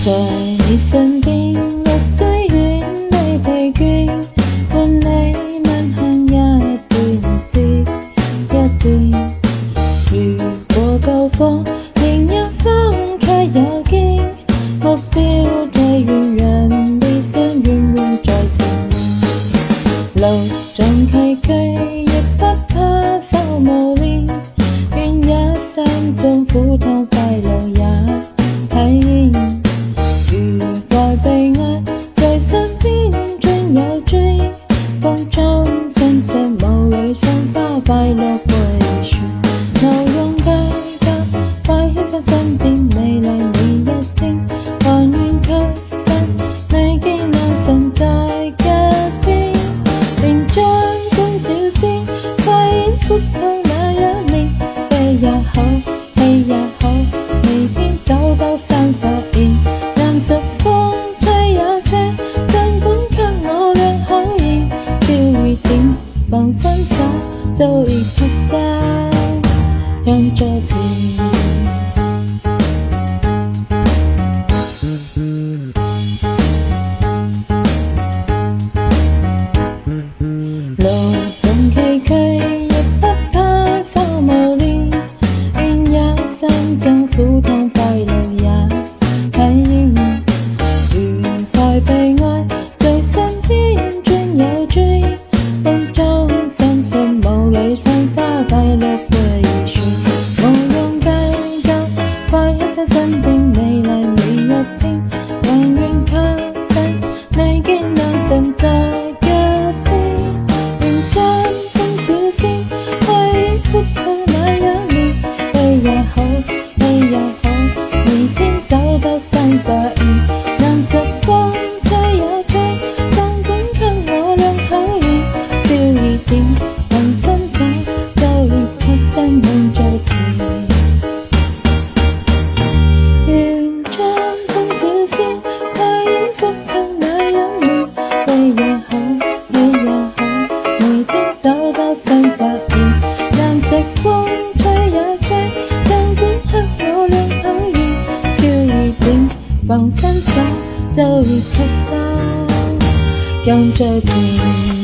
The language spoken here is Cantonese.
在你身邊，若雖遠離疲倦，伴你吻向一段接一段。如過舊課，另一方卻有見，目標太遠，讓理想遠遠在前。路縱崎嶇，亦不怕受磨練，願一生中苦痛快樂也體驗。被愛在身邊專有追，風中身上無淚送花快樂回旋，無用計較，快喺親身邊未來每一天，還願卻身未見兩神在腳邊，便將歡笑聲快演闊透那一面，悲也好，喜也好，每天走到散發現，讓疾風放心手，早已拍手，讓座前。路縱崎嶇，亦不怕受磨練，願一生中苦痛快樂也體驗。愉快被愛在身邊專有追，風中相信無淚送花快樂回旋，無用計較，快喺親身邊未來每一天，還願卻身未見兩神在腳邊，願將歡笑聲快演闊透那一面，悲也好，喜也好，每天走到散發現，讓疾風吹也吹，儘管給我倆考驗，笑一點，放心手，早已拍身向在前。願將歡笑聲快演闊透那一面，悲也好，喜也好，每天走到散發現，讓疾風吹也吹，儘管給我倆考驗，笑一點，放心手，早已拍手向在前。